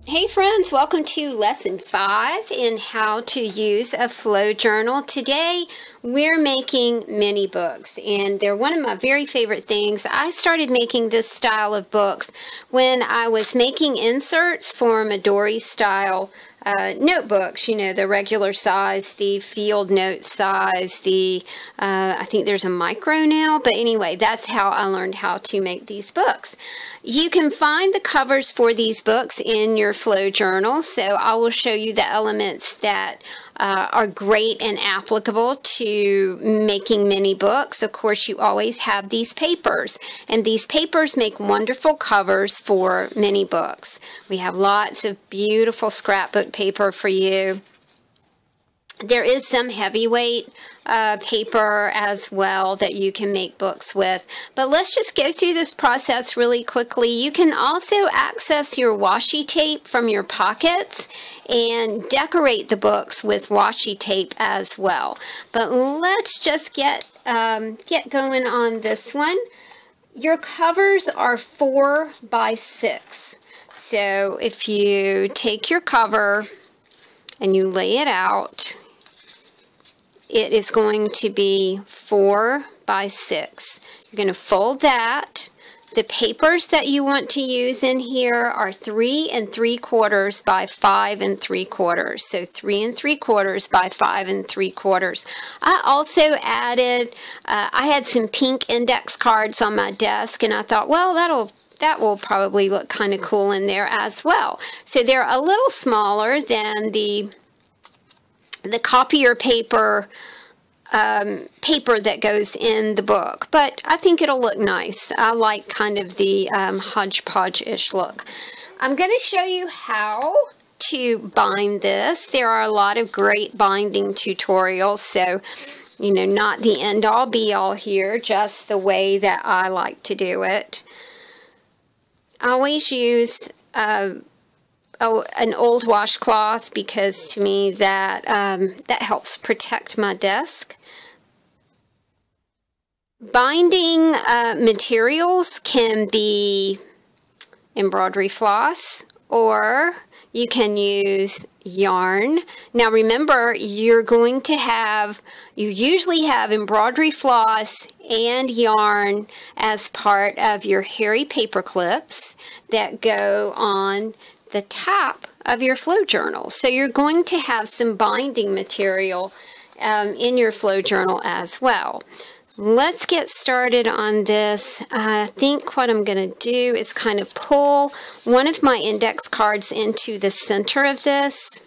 Hey friends, welcome to lesson 5 in how to use a flow journal. Today we're making mini books, and they're one of my very favorite things. I started making this style of books when I was making inserts for Midori style notebooks, you know, the regular size, the field note size, I think there's a micro now, but anyway, that's how I learned how to make these books. You can find the covers for these books in your flow journal, so I will show you the elements that are great and applicable to making mini books. Of course, you always have these papers, and these papers make wonderful covers for mini books. We have lots of beautiful scrapbook paper for you. There is some heavyweight paper as well that you can make books with. But let's just go through this process really quickly. You can also access your washi tape from your pockets and decorate the books with washi tape as well. But let's just get going on this one. Your covers are 4 by 6. So if you take your cover and you lay it out, it is going to be 4 by 6. You're going to fold that. The papers that you want to use in here are 3 3/4 by 5 3/4. So 3 3/4 by 5 3/4. I also added, I had some pink index cards on my desk, and I thought, well, that will probably look kind of cool in there as well. So they're a little smaller than the copier paper that goes in the book, but I think it'll look nice. I like kind of the hodgepodge-ish look. I'm going to show you how to bind this. There are a lot of great binding tutorials, so you know, not the end-all be-all here, just the way that I like to do it. I always use an old washcloth because to me that helps protect my desk. Binding materials can be embroidery floss, or you can use yarn. Now remember, you usually have embroidery floss and yarn as part of your hairy paper clips that go on the top of your flow journal. So you're going to have some binding material in your flow journal as well. Let's get started on this. I think what I'm going to do is kind of pull one of my index cards into the center of this.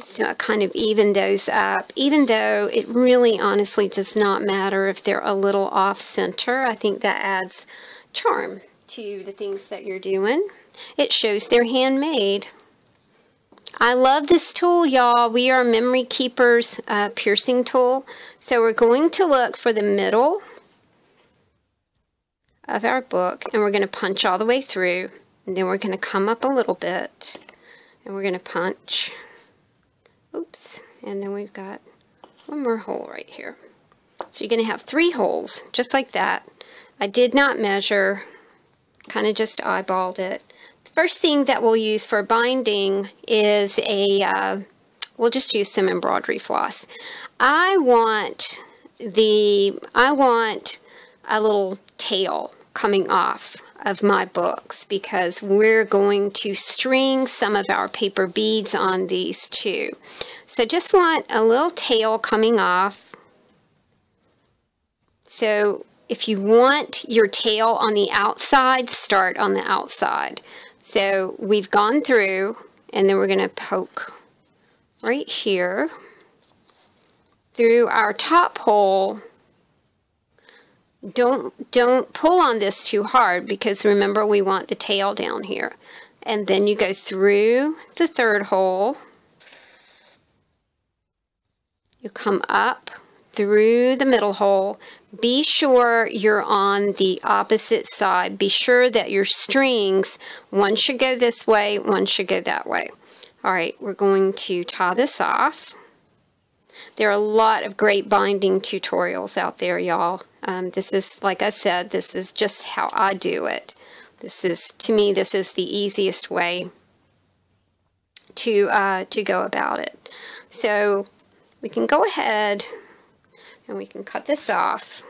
So I kind of even those up, even though it really honestly does not matter if they're a little off center. I think that adds charm to the things that you're doing. It shows they're handmade. I love this tool, y'all. We are Memory Keeper's piercing tool. So we're going to look for the middle of our book, and we're going to punch all the way through, and then we're going to come up a little bit, and we're going to punch. Oops. And then we've got one more hole right here. So you're going to have 3 holes, just like that. I did not measure, kind of just eyeballed it. The first thing that we'll use for binding is we'll just use some embroidery floss. I want a little tail coming off of my books because we're going to string some of our paper beads on these too. So just want a little tail coming off. So if you want your tail on the outside, start on the outside. So we've gone through, and then we're going to poke right here through our top hole. Don't pull on this too hard because remember we want the tail down here. And then you go through the 3rd hole. You come up through the middle hole. Be sure you're on the opposite side. Be sure that your strings, one should go this way, one should go that way. All right, we're going to tie this off. There are a lot of great binding tutorials out there, y'all. This is, like I said, this is just how I do it. This is, to me, this is the easiest way to go about it. So we can go ahead and we can cut this off.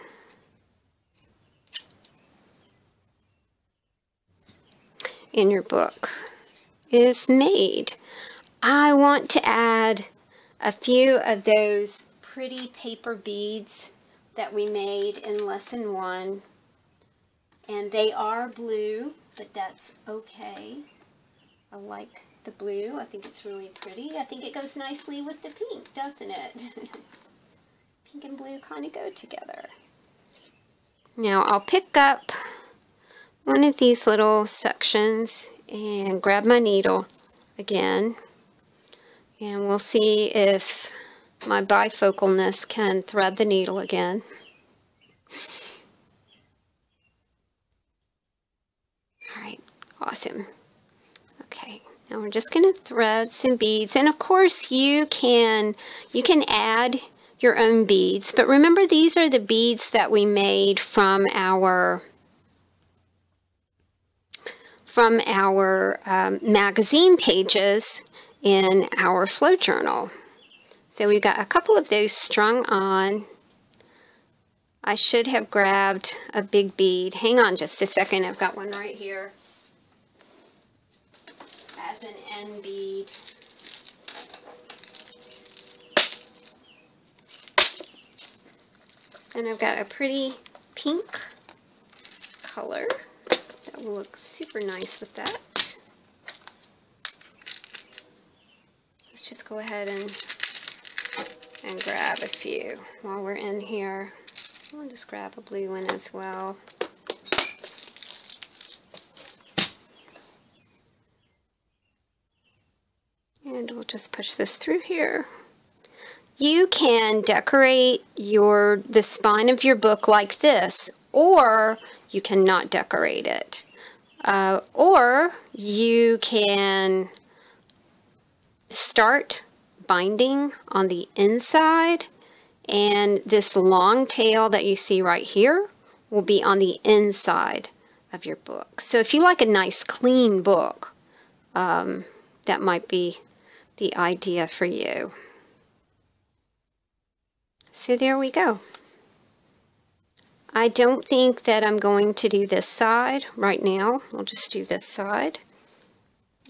And your book is made. I want to add a few of those pretty paper beads that we made in lesson 1. And they are blue, but that's okay. I like the blue. I think it's really pretty. I think it goes nicely with the pink, doesn't it? Pink and blue kind of go together. Now I'll pick up one of these little sections and grab my needle again. And we'll see if my bifocalness can thread the needle again. Alright, awesome. Okay, now we're just going to thread some beads. And of course you can add your own beads. But remember, these are the beads that we made from our magazine pages in our flow journal. So we've got a couple of those strung on. I should have grabbed a big bead. Hang on just a second. I've got one right here as an end bead. And I've got a pretty pink color that will look super nice with that. Let's just go ahead and grab a few while we're in here. I'll just grab a blue one as well. And we'll just push this through here. You can decorate the spine of your book like this, or you can not decorate it. Or you can start binding on the inside, and this long tail that you see right here will be on the inside of your book. So if you like a nice clean book, that might be the idea for you. So there we go. I don't think that I'm going to do this side right now. I'll just do this side.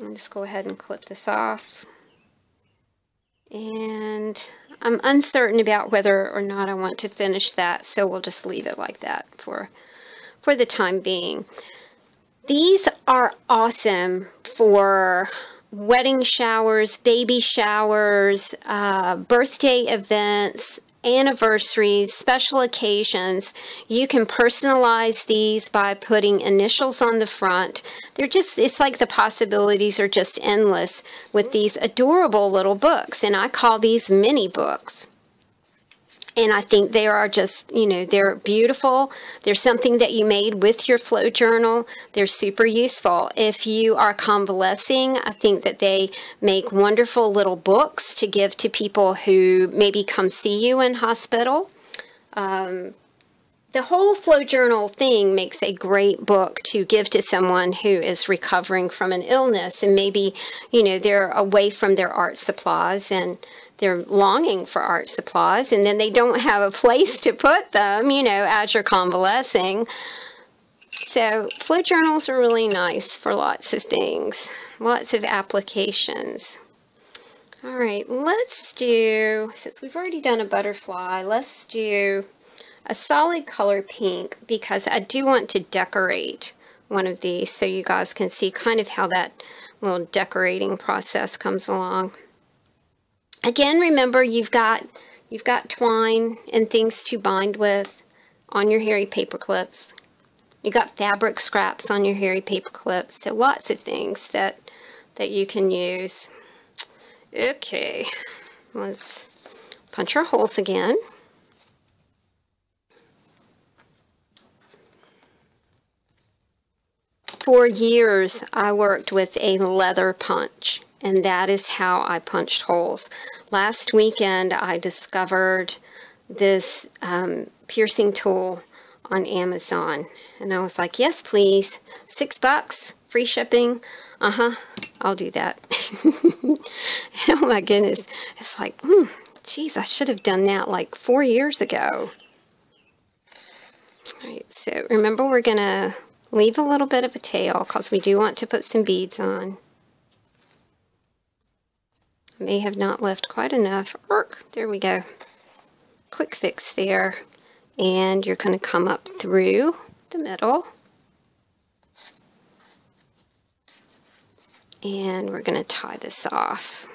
I'll just go ahead and clip this off. And I'm uncertain about whether or not I want to finish that, so we'll just leave it like that for the time being. These are awesome for wedding showers, baby showers, birthday events, anniversaries, special occasions. You can personalize these by putting initials on the front. It's like the possibilities are just endless with these adorable little books, and I call these mini books. And I think they are just, they're beautiful. They're something that you made with your flow journal. They're super useful. If you are convalescing, I think that they make wonderful little books to give to people who maybe come see you in hospital. The whole flow journal thing makes a great book to give to someone who is recovering from an illness, and maybe, they're away from their art supplies and they're longing for art supplies, and then they don't have a place to put them, as you're convalescing. So flow journals are really nice for lots of things, lots of applications. All right, let's do, since we've already done a butterfly, let's do a solid color pink, because I do want to decorate one of these so you guys can see kind of how that little decorating process comes along. Again, remember you've got twine and things to bind with on your hairy paper clips. You've got fabric scraps on your hairy paper clips. So lots of things that you can use. Okay, let's punch our holes again. For years, I worked with a leather punch, and that is how I punched holes. Last weekend, I discovered this piercing tool on Amazon. And I was like, yes, please. $6, free shipping. I'll do that. Oh my goodness. It's like, geez, I should have done that like 4 years ago. Alright, so remember we're going to leave a little bit of a tail because we do want to put some beads on. I may have not left quite enough. There we go. Quick fix there. And you're going to come up through the middle. And we're going to tie this off.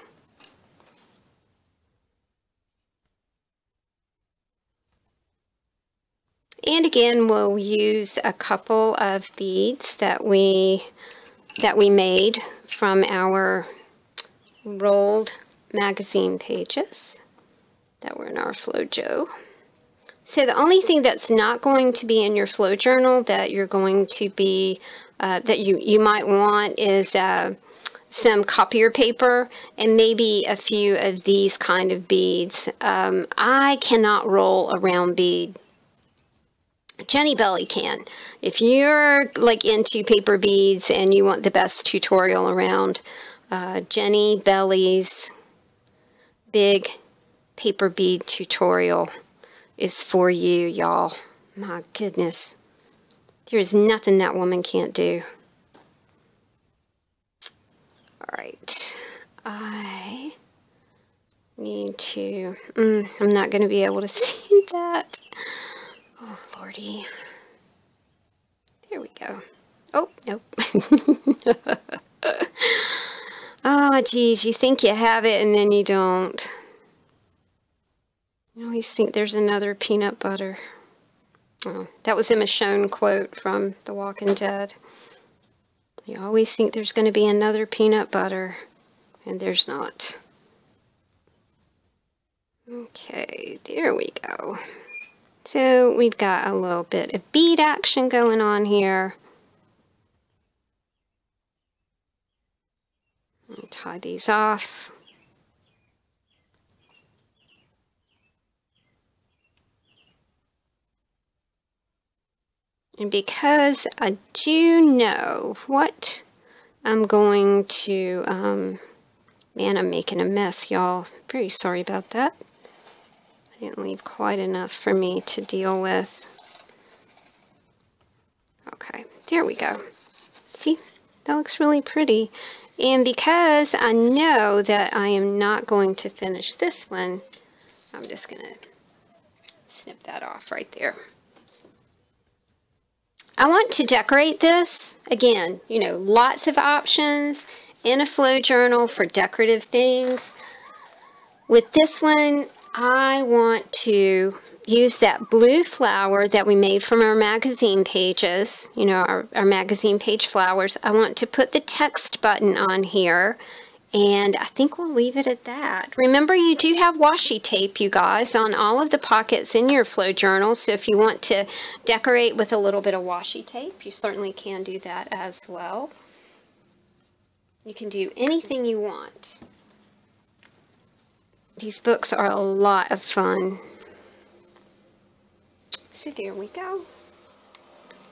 And again, we'll use a couple of beads that we made from our rolled magazine pages that were in our FloJo. So the only thing that's not going to be in your flow journal that you're going to be that you might want is some copier paper and maybe a few of these kind of beads. I cannot roll a round bead. Jennibellie can. If you're like into paper beads and you want the best tutorial around, Jennibellie's big paper bead tutorial is for you, y'all. My goodness. There is nothing that woman can't do. Alright. I need to... I'm not going to be able to see that. Oh, Lordy. There we go. Oh, nope. Oh, geez. You think you have it and then you don't. You always think there's another peanut butter. Oh, that was a Michonne quote from The Walking Dead. You always think there's going to be another peanut butter, and there's not. Okay, there we go. So we've got a little bit of bead action going on here. Let me tie these off. And because I do know what I'm going to, man, I'm making a mess, y'all. Very sorry about that. I didn't leave quite enough for me to deal with. Okay, there we go. See, that looks really pretty. And because I know that I am not going to finish this one, I'm just going to snip that off right there. I want to decorate this. Again, you know, lots of options in a flow journal for decorative things. With this one, I want to use that blue flower that we made from our magazine pages, you know, our magazine page flowers. I want to put the text button on here, and I think we'll leave it at that. Remember, you do have washi tape, you guys, on all of the pockets in your flow journal, so if you want to decorate with a little bit of washi tape, you certainly can do that as well. You can do anything you want. These books are a lot of fun. So there we go.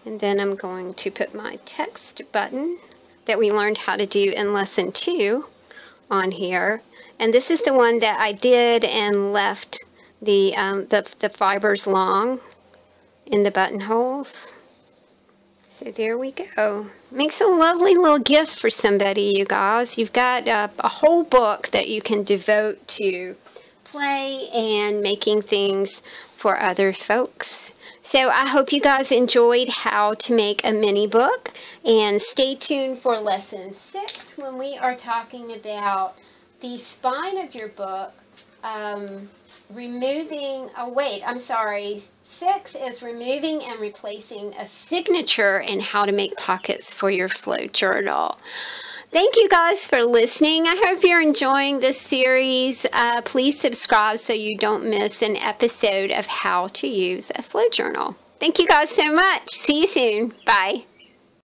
And then I'm going to put my text button that we learned how to do in lesson 2 on here. And this is the one that I did and left the fibers long in the buttonholes. So there we go. Makes a lovely little gift for somebody, you guys. You've got a whole book that you can devote to play and making things for other folks. So I hope you guys enjoyed how to make a mini book, and stay tuned for lesson 6 when we are talking about the spine of your book, removing, 6 is removing and replacing a signature and how to make pockets for your flow journal. Thank you guys for listening. I hope you're enjoying this series. Please subscribe so you don't miss an episode of how to use a flow journal. Thank you guys so much. See you soon. Bye.